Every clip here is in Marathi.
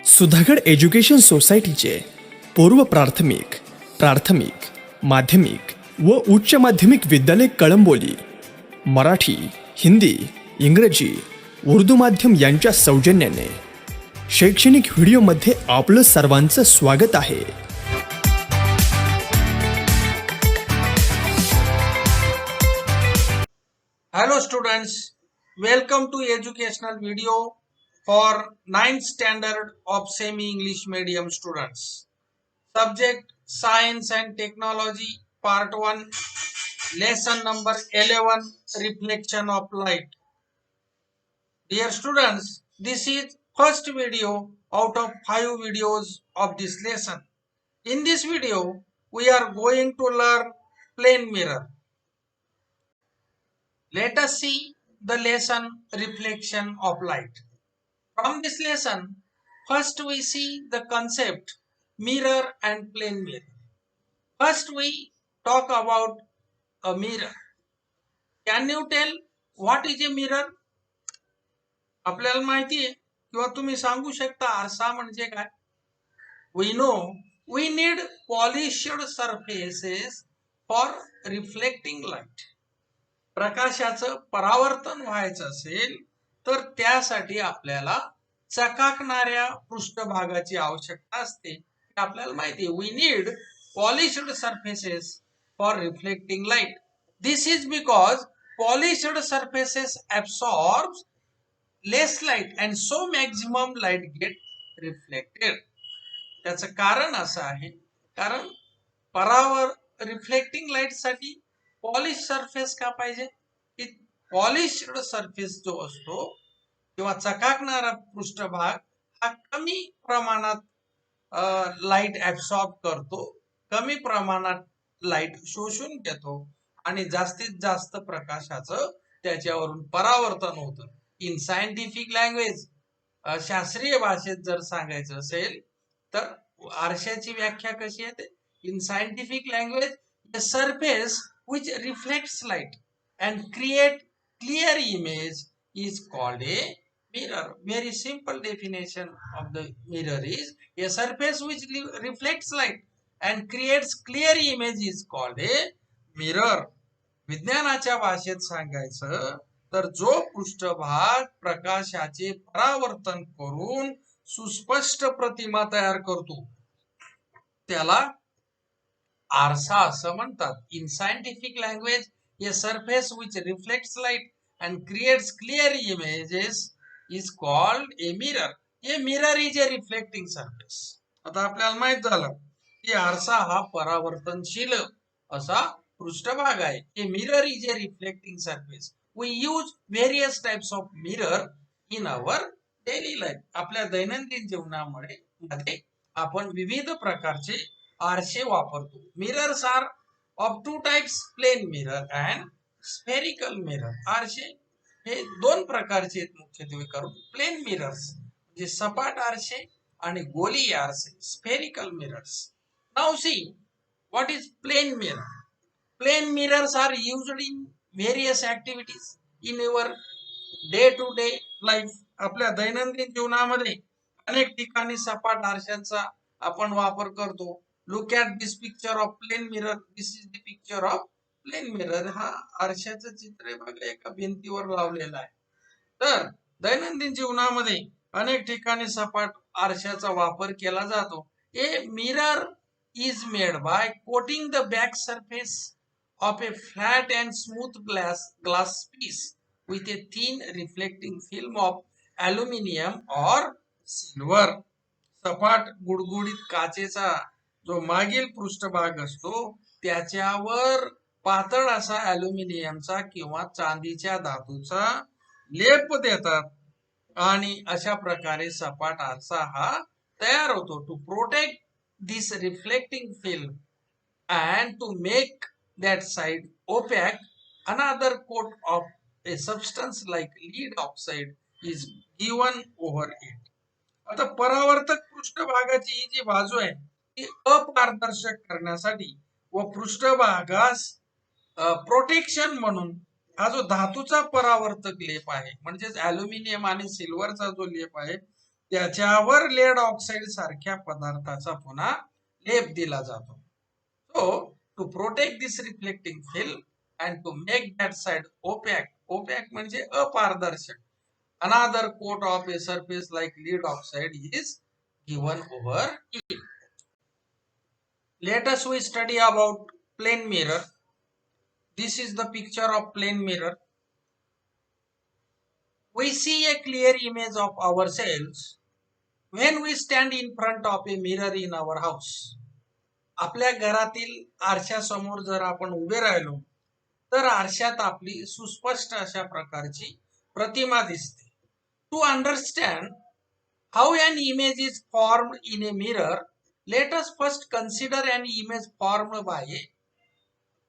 सुधागड एज्युकेशन सोसायटीचे पूर्व प्राथमिक, प्राथमिक, माध्यमिक व उच्च माध्यमिक विद्यालय कळंबोली मराठी, हिंदी, इंग्रजी, उर्दू माध्यम यांच्या सौजन्याने शैक्षणिक व्हिडिओमध्ये आपलं सर्वांचं स्वागत आहे. Hello students, welcome to educational video for 9th standard of semi-English medium students. Subject Science and Technology Part 1, Lesson number 11, Reflection of Light. Dear students, this is first video out of 5 videos of this lesson. In this video, we are going to learn plane mirror. Let us see the lesson reflection of light. From this lesson, first we see the concept mirror and plane mirror. First we talk about a mirror. Can you tell what is a mirror? आपल्याला माहिती आहे किंवा तुम्ही सांगू शकता आरसा म्हणजे काय? We know we need polished surfaces for reflecting light. प्रकाशाचं परावर्तन व्हायचं असेल तर त्यासाठी आपल्याला चकाकणाऱ्या पृष्ठभागाची आवश्यकता असते. आपल्याला माहिती आहे we need polished surfaces for reflecting light. This is because polished surfaces absorbs less light and so maximum light get reflected. त्याचं कारण असं आहे कारण रिफ्लेक्टिंग लाईट साठी पॉलिश सरफेस का पाहिजे की पॉलिश्ड सरफेस जो असतो किंवा चकाकणारा पृष्ठभाग हा कमी प्रमाणात लाईट ऍब्सॉर्ब करतो, कमी प्रमाणात लाईट शोषून घेतो आणि जास्तीत जास्त प्रकाशाचं त्याच्यावरून परावर्तन होतं. इन सायंटिफिक लँग्वेज, शास्त्रीय भाषेत जर सांगायचं असेल तर आरशाची व्याख्या कशी येते? In scientific language the surface which reflects light and create clear image is called a mirror. Very simple definition of the mirror is a surface which reflects light and creates clear image is called a mirror. विज्ञानाच्या भाषेत सांगायचं तर जो पृष्ठभाग प्रकाशाचे परावर्तन करून सुस्पष्ट प्रतिमा तयार करतो त्याला आरसा असं म्हणतात. In scientific language a surface which reflects light and creates clear images is called a mirror. A mirror is a reflecting surface. आता आपल्याला माहित झालं की आरसा हा परावर्तनशील असा पृष्ठभाग आहे. A mirror is a reflecting surface. We use various types of mirror in our daily life. आपल्या दैनंदिन जीवनामध्ये आपण विविध प्रकारचे आरसे वापरतो. Mirrors are of two types, plane mirror and spherical mirror. आरसे हे दोन प्रकारचे आहेत मुख्यत्वे करून. प्लेन मिरर्स म्हणजे सपाट आरसे आणि गोलीय आरसे, spherical mirrors. Now see what is plane mirror. Plane mirrors are used in various activities in your day to day life. आपल्या दैनंदिन जीवनामध्ये अनेक ठिकाणी सपाट आरशांचा आपण वापर करतो. Look at this picture of plane mirror. This is the picture of plane mirror. हा आरशाचं चित्र बघा एका भिंतीवर लावलेलं आहे. तर दैनंदिन जीवनामध्ये अनेक ठिकाणी सपाट आरशाचा वापर केला जातो. A mirror is made by coating the back surface of a flat and smooth glass piece with a thin reflecting film of aluminium or silver. सपाट गुडगुडीत काचेचा जो मागील पृष्ठभाग असतो त्याच्यावर पातळ असा अल्युमिनियमचा किंवा चांदीच्या धातूचा लेप देतात आणि अशा प्रकारे सपाट आरसा हा तयार होतो. To protect this reflecting film and to make that side opaque another coat of a substance like lead oxide is given over it. आता परावर्तक पृष्ठभागाची ही जी बाजू आहे अपारदर्शक करण्यासाठी व पृष्ठभागास प्रोटेक्शन म्हणून हा जो धातूचा परावर्तक लेप आहे म्हणजेच अल्युमिनियम आणि सिल्वरचा जो लेप आहे त्याच्यावर लेड ऑक्साईड सारख्या पदार्थाचा पुन्हा लेप दिला जातो. So to protect this reflecting film and to make that side opaque, opaque म्हणजे अपारदर्शक, another coat of a surface like lead oxide is given over it. Let us we study about plane mirror. This is the picture of plane mirror. We see a clear image of ourselves when we stand in front of a mirror in our house. आपल्या घरातील आरशासमोर जर आपण उभे राहिलो तर आरशात आपली सुस्पष्ट अशा प्रकारची प्रतिमा दिसते. To understand how an image is formed in a mirror, let us first consider an image formed by a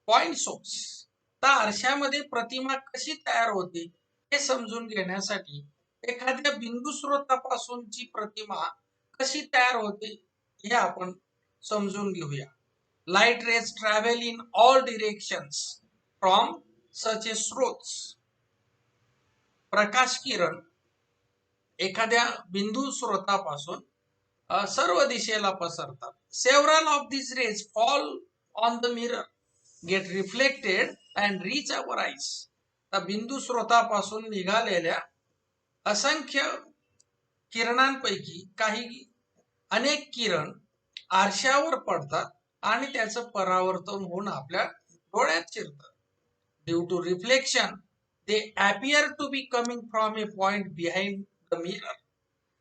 point source. तर आरशामध्ये प्रतिमा कशी तयार होते हे समजून घेण्यासाठी एखाद्या बिंदू स्रोतापासूनची प्रतिमा कशी तयार होते हे आपण समजून घेऊया. Light rays travel in all directions from such a स्रोत. प्रकाश किरण एखाद्या बिंदू स्रोतापासून सर्व दिशेला पसरतात. Several of this rays fall on the mirror, get reflected and reach our eyes. तर बिंदू स्रोतापासून निघालेल्या असंख्य किरणांपैकी काही अनेक किरण आरशावर पडतात आणि त्याचं परावर्तन होऊन आपल्या डोळ्यात शिरतात. Due to reflection they appear to be coming from a point behind the mirror.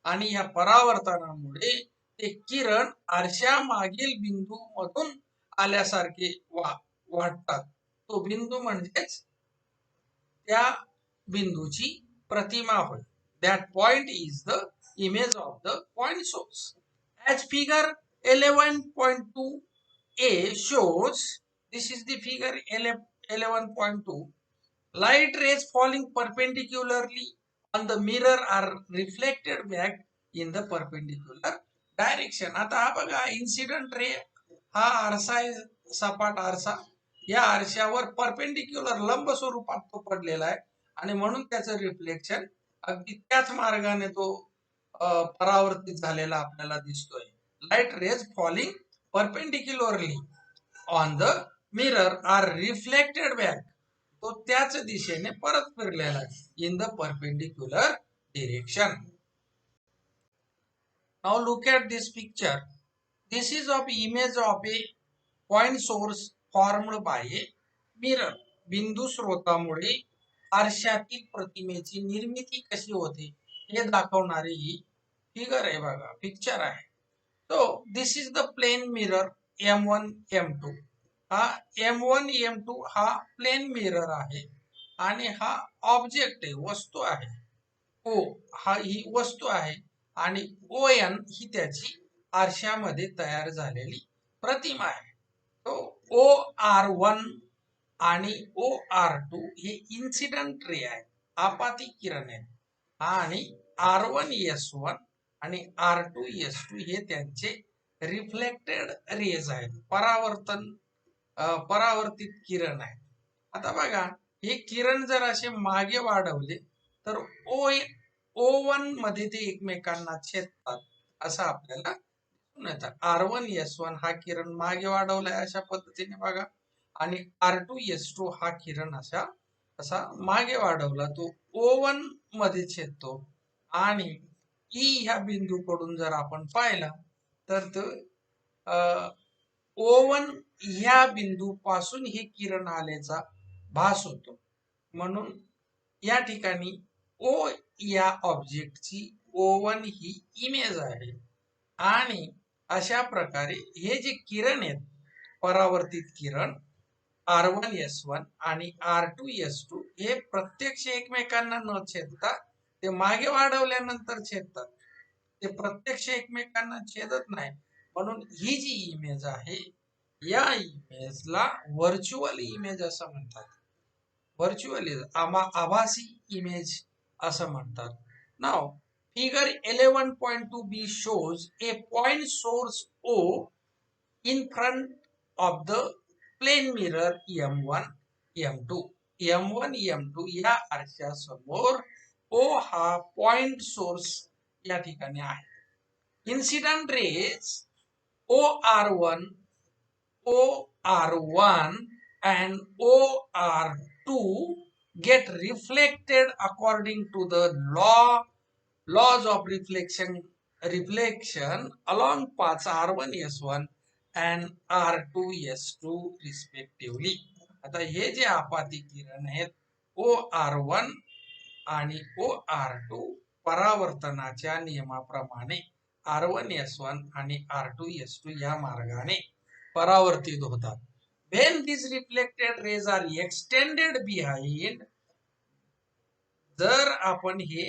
आणि या परावर्तनामुळे ते किरण आरशा मागील बिंदू मधून आल्यासारखे वाटतात. तो बिंदू म्हणजेच त्या बिंदूची प्रतिमा होय. That point is the image of the point source. As figure 11.2a shows, this is the figure 11.2. Light rays falling perpendicularly on the mirror are reflected back in the perpendicular direction. आता हा बघा इन्सिडेंट रे, हा आरसा आहे, सपाट आरसा. या आरशावर परपेंडिक्युलर लंब स्वरूपात तो पडलेला आहे आणि म्हणून त्याचं रिफ्लेक्शन अगदी त्याच मार्गाने तो परावर्तित झालेला आपल्याला दिसतोय. Light rays falling perpendicularly on the mirror are reflected back. तो त्याच दिशेने परत फिरलेला आहे in the perpendicular direction. Now look at this picture. This is of image of a point source formed by a mirror. बिंदू स्रोतामुळे आरशातील प्रतिमेची निर्मिती कशी होते हे दाखवणारी ही फिगर आहे बघा, पिक्चर आहे. तो this is the plane mirror M1 M2. हा M1 M2 हा प्लेन मिरर आहे आणि हा ऑब्जेक्ट आहे, वस्तू आहे. O हा ही वस्तू आहे आणि ON ही त्याची आरशामध्ये तयार झालेली प्रतिमा आहे. तो OR1 आणि OR2 हे इन्सिडेंट रे आहे, आपाती किरण आहे. आणि R1S1 आणि R2S2 हे त्यांचे रिफ्लेक्टेड रेज आहेत, परावर्तित किरण आहेत. आता बघा, हे किरण जर असे मागे वाढवले तर O1 मध्ये ते एकमेकांना छेदतात असं आपल्याला दिसून येतं. R1S1 हा किरण मागे वाढवलाय अशा पद्धतीने बघा आणि R2S2 हा किरण असा मागे वाढवला तो O1 मध्ये छेदतो. आणि ई ह्या बिंदूकडून जर आपण पाहिला तर तो O1 ह्या बिंदू पासून हे किरण आल्याचा भास होतो. म्हणून या ठिकाणी O या ऑब्जेक्टची O1 ही इमेज आहे. आणि अशा प्रकारे हे जे किरण आहेत, परावर्तित किरण R1S1 आणि R2S2 हे प्रत्यक्ष एकमेकांना न छेदता ते मागे वाढवल्यानंतर छेदतात. ते प्रत्यक्ष एकमेकांना छेदत नाही. म्हणून ही जी इमेज आहे या इमेजला व्हर्च्युअल इमेज असं म्हणतात. व्हर्च्युअल आभासी इमेज असं म्हणतात. नाव figure 11.2b shows a point source O in front of the plane mirror M1 M2. M1 M2 या आरशासमोर O हा पॉइंट सोर्स या ठिकाणी आहे. Incident rays OR1, OR1 and OR2 get reflected according to the laws of reflection along paths R1S1 and R2S2 respectively. आता हे जे आपाती किरण आहेत OR1 आणि OR2 परावर्तनाच्या नियमाप्रमाणे R1S1 आणि R2S2 या मार्गाने परावर्तित होतात. When these reflected rays are extended behind, जर आपण हे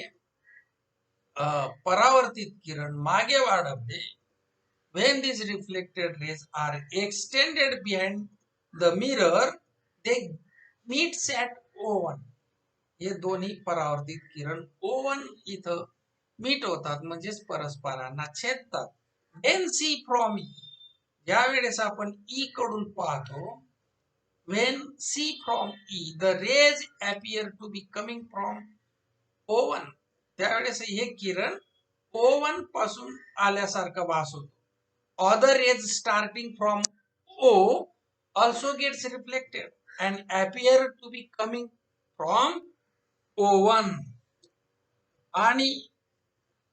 परावर्तित किरण मागे वाढवले, when these reflected rays are extended behind the mirror, they meets at O1. हे दोन्ही परावर्तित किरण O1 इथं मीट होतात, म्हणजेच परस्परांना छेदतात. When C from E, ज्या वेळेस आपण E कडून पाहतो, when C from E, the rays appear to be coming from O1. त्यावेळेस हे किरण O1 पासून आल्यासारखं भास होतो. Other rays starting from O also gets reflected and appear to be coming from O1. आणि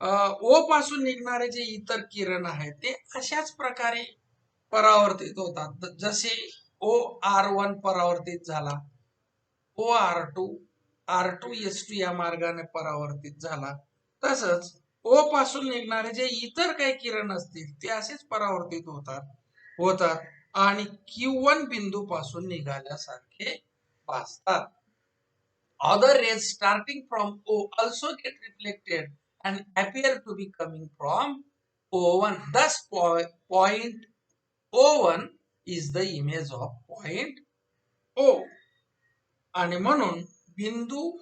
O पासून निघणारे जे इतर किरण आहेत ते अशाच प्रकारे परावर्तित होतात. जसे OR1 परावर्तित झाला, OR2, R2S2 या मार्गाने परावर्तित झाला, तसंच O पासून निघणारे जे इतर काही किरण असतील ते असेच परावर्तित होतात आणि Q1 बिंदू पासून निघाल्यासारखे भासतात. Other rays starting from O also get reflected and appear to be coming from O1. Thus, point O1 is the image of point O. आणि म्हणून बिंदू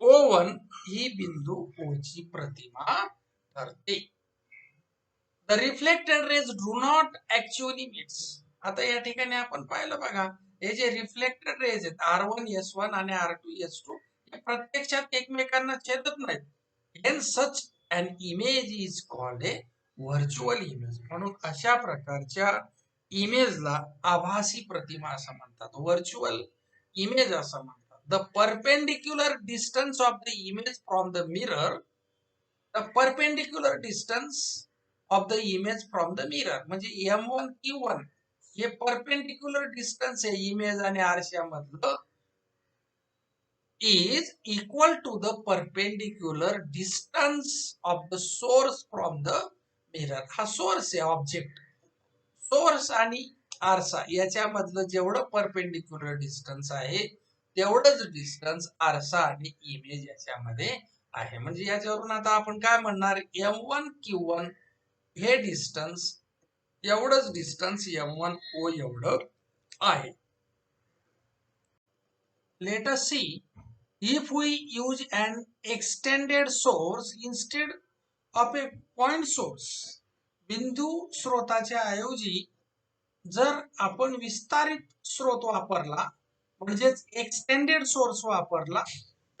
O1 ही बिंदू O ची प्रतिमा ठरते. The reflected rays do not actually meet. आता या ठिकाणी आपण पाहिलं बघा, हे जे रिफ्लेक्टेड रेज आहेत R1S1 आणि R2S2 हे प्रत्यक्षात एकमेकांना छेदत नाहीत. Hence such an image is called a virtual image. म्हणून अशा प्रकारच्या इमेजला आभासी प्रतिमा असं म्हणतात, व्हर्च्युअल इमेज असं म्हणतात. The perpendicular distance of the image from the mirror, the perpendicular distance of the image from the mirror म्हणजे M1 Q1 हे परपेंडिक्युलर डिस्टन्स आहे इमेज आणि आरशामधलं, is equal to the perpendicular distance of the source from the mirror. हा सोर्स आहे, ऑब्जेक्ट. सोर्स आणि आरसा याच्यामधलं जेवढं परपेंडिक्युलर डिस्टन्स आहे तेवढंच डिस्टन्स आरसा आणि इमेज याच्यामध्ये आहे. म्हणजे याच्यावरून आता आपण काय म्हणणार, M1 Q1 हे डिस्टन्स एवढंच डिस्टन्स M1 O एवढं आहे. Let us see, if we use an extended source instead of a point source, बिंदू स्रोताच्या ऐवजी जर आपण विस्तारित स्रोत वापरला म्हणजेच एक्सटेंडेड सोर्स वापरला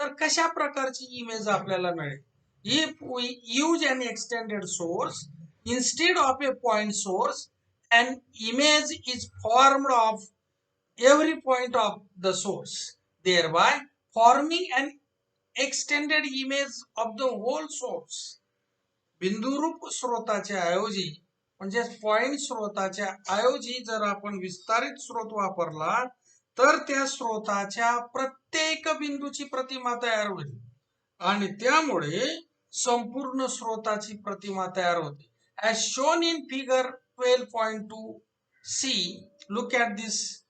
तर कशा प्रकारची इमेज आपल्याला मिळेल. If we use an extended source instead of a point source, an image is formed of every point of the source, thereby forming an extended image of the whole source. बिंदुरूप स्रोताच्या ऐवजी म्हणजे पॉइंट स्रोताच्या ऐवजी जर आपण विस्तारित स्रोत वापरला तर त्या स्रोताच्या प्रत्येक बिंदूची प्रतिमा तयार होईल आणि त्यामुळे संपूर्ण स्रोताची प्रतिमा तयार होते. As shown in figure 12.2c, look at this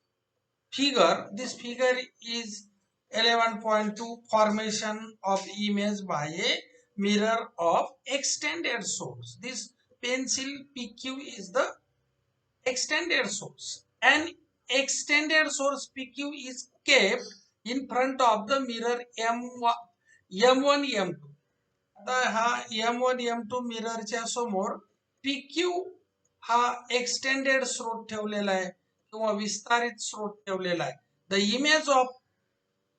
figure. This figure is 11.2 formation of image by a mirror of extended source. This pencil PQ is the extended source. An extended source PQ is kept in front of the mirror M1 M2. आता हा M1 M2 मिररच्या समोर PQ हा एक्सटेंडेड स्रोत ठेवलेला आहे किंवा विस्तारित स्रोत ठेवलेला आहे. The image of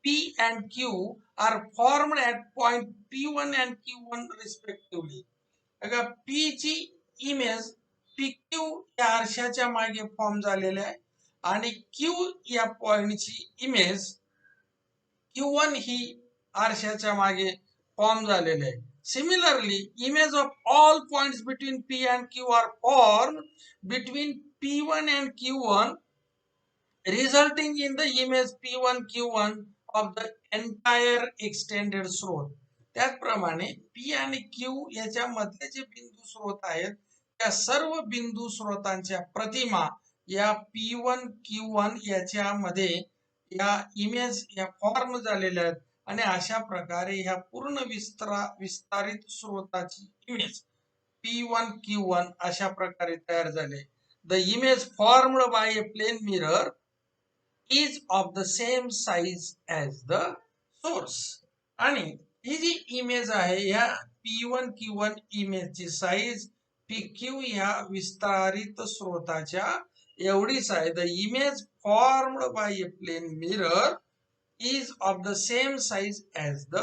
P and Q are formed at point P1 and Q1 respectively. बघा P ची इमेज PQ या आरशाच्या मागे फॉर्म झालेले आहे आणि Q या पॉइंटची इमेज Q1 ही आरशाच्या मागे फॉर्म झालेले आहे. Similarly, image of all points between P and Q are formed between P1 and Q1, resulting in the image P1 Q1 of the entire extended स्रोत. त्याचप्रमाणे P आणि Q याच्यामध्ये जे बिंदू स्रोत आहेत त्या सर्व बिंदू स्रोतांच्या प्रतिमा या P1 Q1 याच्यामध्ये या इमेज या फॉर्म झालेल्या आहेत आणि अशा प्रकारे ह्या पूर्ण विस्तारित स्रोताची इमेज P1 Q1 अशा प्रकारे तयार झाले. The image formed by a plane mirror is of the same size as the source. आणि ही जी इमेज आहे या P1 Q1 इमेजची साइज PQ ह्या विस्तारित स्रोताच्या एवढीच आहे. The image formed by a plane mirror is of the same size as the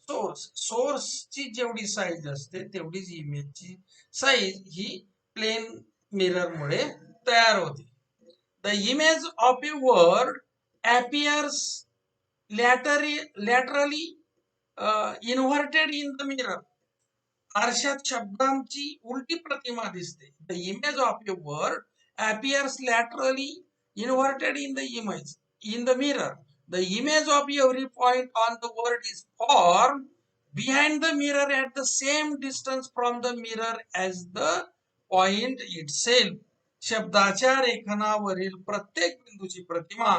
source. सोर्सची जेवढी साइज असते तेवढीच इमेजची साइज ही प्लेन मिरर मुळे तयार होते. The image of a word appears laterally inverted in the mirror. आरशात शब्दांची उलटी प्रतिमा दिसते. The image of a word appears laterally inverted in the mirror. The image of every point on the word is formed behind the mirror at the same distance from the mirror as the point itself. शब्दाच्या रेखनावरील प्रत्येक बिंदूची प्रतिमा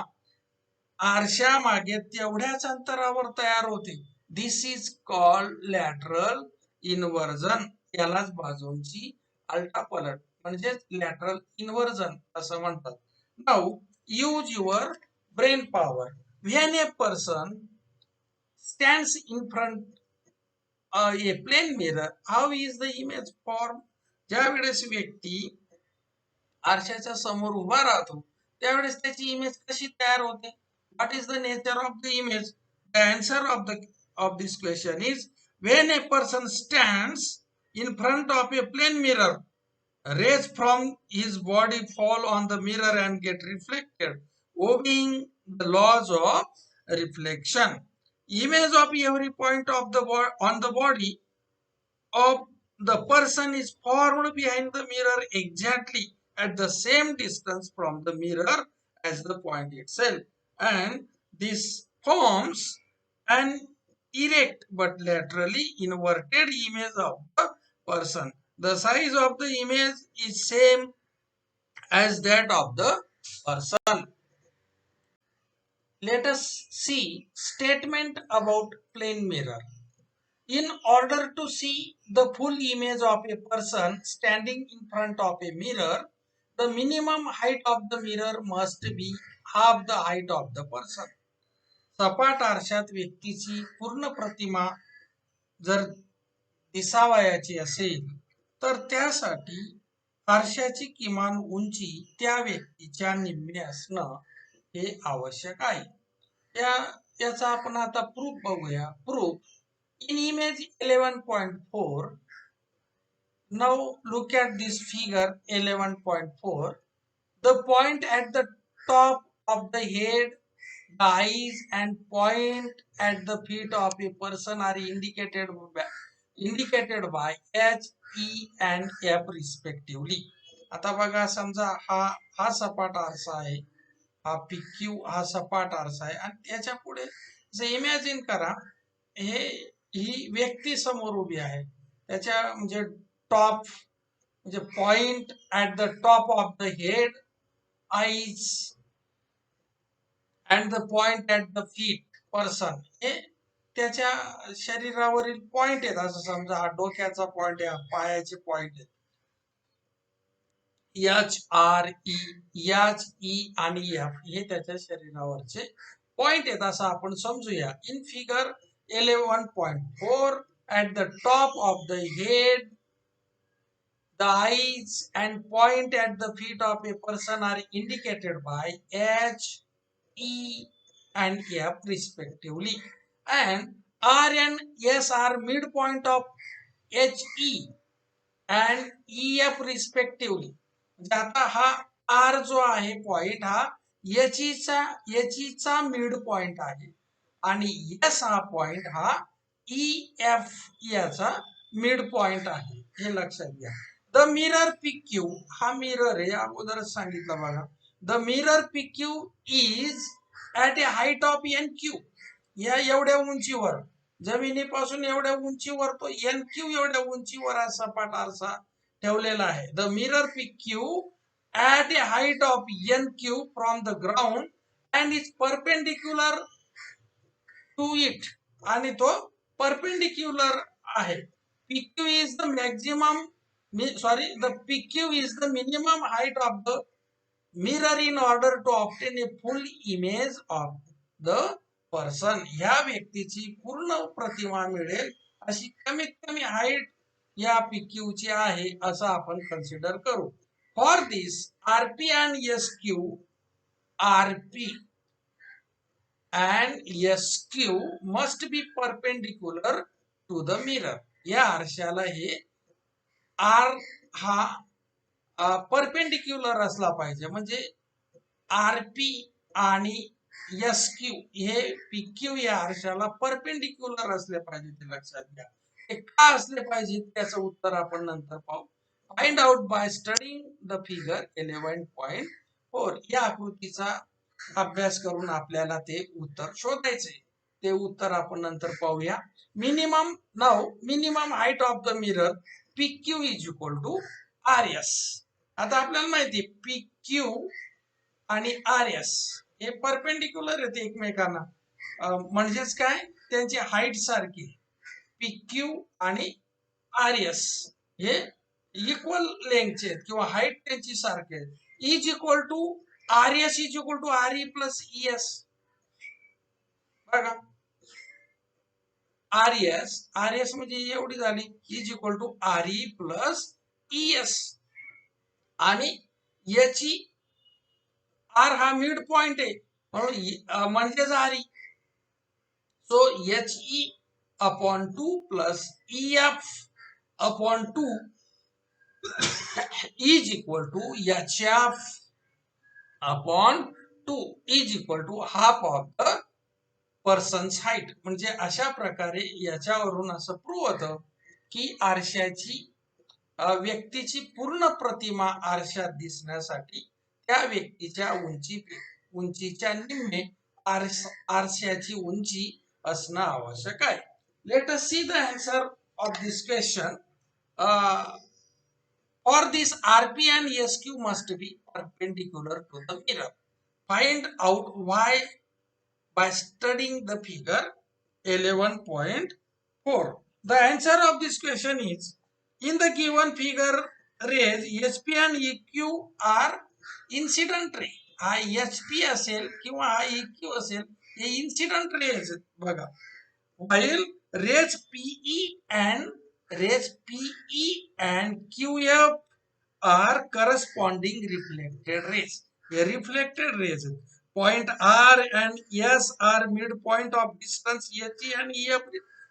आरशा मागे तेवढ्याच अंतरावर तयार होते. This is called lateral inversion. यालाच बाजूंची आलटापलट म्हणजेच लॅटरल इन्व्हर्जन असं म्हणतात. Now use your brain power. When a person stands in front a plane mirror, how is the image form. ज्या वेळेस व्यक्ती आरशाच्या समोर उभा राहतो त्यावेळेस त्याची इमेज कशी तयार होते. What is the nature of the image. The answer of this question is when a person stands in front of a plane mirror, rays from his body fall on the mirror and get reflected, obeying the laws of reflection. Image of every point of the on the body of the person is formed behind the mirror exactly at the same distance from the mirror as the point itself, and this forms an erect but laterally inverted image of the person. The size of the image is same as that of the person. Let us see statement about plane mirror. In order to see the full image of a person standing in front of a mirror, the minimum height of the mirror must be half the height of the person. सपाट आरशात व्यक्तीची पूर्ण प्रतिमा जर दिसावयाची असेल तर त्यासाठी आरशाची किमान उंची त्या व्यक्तीच्या निम्मे असणं हे आवश्यक आहे. याचा आपण आता प्रूफ बघूया. Proof in image 11.4. now look at this figure 11.4. the point at the top of the head, the eyes and point at the feet of a person are indicated by H, E and F respectively. आता बघा समजा हा सपाट आरसा आहे, हा PQ हा सपाट आरसा आहे आणि त्याच्या पुढे जे इमॅजिन करा ही व्यक्ती समोर उभी आहे. त्याच्या म्हणजे टॉप म्हणजे point at the top of the head, eyes and the point at the feet person हे त्याच्या शरीरावरील पॉइंट आहेत. असं समजा हा डोक्याचा पॉइंट आहे, पायाचे पॉइंट आहेत. H, E आणि F हे त्याच्या शरीरावरचे पॉइंट आहेत असं आपण समजूया. In figure 11.4 at the top of the head, the eyes and point at the feet of a person are indicated by H, E and F respectively, and R and S are midpoint of HE and EF respectively. म्हणजे आता हा R जो आहे पॉइंट हा HE चा मिड पॉइंट आहे आणि S हा पॉइंट हा EF याचा मिड पॉइंट आहे, हे लक्षात घ्या. द मिरर PQ हा मिरर आहे, अगोदरच सांगितलं बघा. The mirror PQ is at a height of NQ, या एवढ्या उंचीवर, जमिनीपासून एवढ्या उंचीवर तो NQ एवढ्या उंचीवर हा सपाट आरसा ठेवलेला आहे. The mirror PQ at a height of NQ from the ground and is perpendicular to it, आणि तो perpendicular आहे. PQ is the PQ is the minimum height of the mirror in order to obtain a full image of the person. ह्या व्यक्तीची पूर्ण प्रतिमा मिळेल अशी कमीत कमी हाईट या PQ ची आहे असं आपण कन्सिडर करू. For this, RP and SQ must be perpendicular to the mirror. या आरशाला हे R हा परपेंडिक्युलर असला पाहिजे, म्हणजे RP आणि SQ हे PQ या आरशाला परपेंडिक्युलर असले पाहिजे, ते लक्षात घ्या. हे का असले पाहिजे त्याचं उत्तर आपण नंतर पाहू. Find out by studying the figure 11.4. या आकृतीचा अभ्यास करून आपल्याला ते उत्तर शोधायचे. ते उत्तर आपण नंतर पाहूया. Minimum height of the mirror PQ is equal to RS. आता आपल्याला माहिती PQ आणि RS हे परपेंडिक्युलर आहेत एकमेकांना, म्हणजेच काय, त्यांची हाईट सारखी. PQ आणि RS हे इक्वल लेंथचे आहेत किंवा हाईट त्यांची सारखी आहे. Is equal to RS is equal to RE plus ES. बघा, RS म्हणजे एवढी झाली, is equal to RE plus ES, आणि याची R हा मिड पॉइंट आहे म्हणून म्हणजेच RE. So HE upon 2 plus EF upon 2 is equal to HF upon 2 is equal to half of the person's height. म्हणजे अशा प्रकारे याच्यावरून असं प्रूव्ह होतं की आरशाची व्यक्तीची पूर्ण प्रतिमा आरशात दिसण्यासाठी त्या व्यक्तीच्या उंचीच्या निम्मे आरशाची उंची असणं आवश्यक आहे. Let us see the answer of this question. For this, RP and SQ must be perpendicular to the mirror. Find out why by studying the figure 11.4. The answer of this question is, in the given figure, rays HP and EQ are incident ray. हा HP असेल किंवा हा EQ असेल, हे incident rays बघा. While rays PE and QF are corresponding reflected rays. हे reflected rays. Point R and S are midpoint of distance HE and EF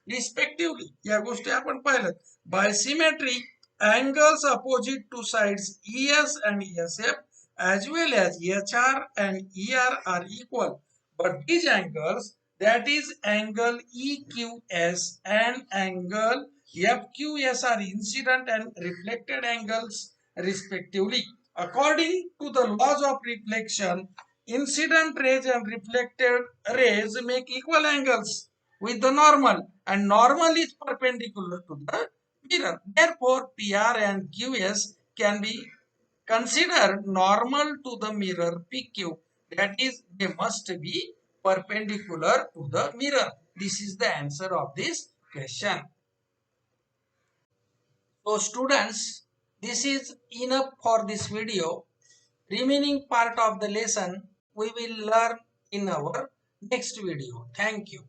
respectively. या गोष्टी आपण पाहिल्यात. By symmetry, angles opposite to sides ES and SF as well as HR and ER are equal. But these angles, that is angle EQS and angle FQS, are incident and reflected angles respectively. According to the laws of reflection, incident rays and reflected rays make equal angles with the normal, and normal is perpendicular to the mirror. Therefore, PR and QS can be considered normal to the mirror PQ. That is, they must be perpendicular to the mirror. This is the answer of this question. So students, this is enough for this video. Remaining part of the lesson we will learn in our next video. Thank you.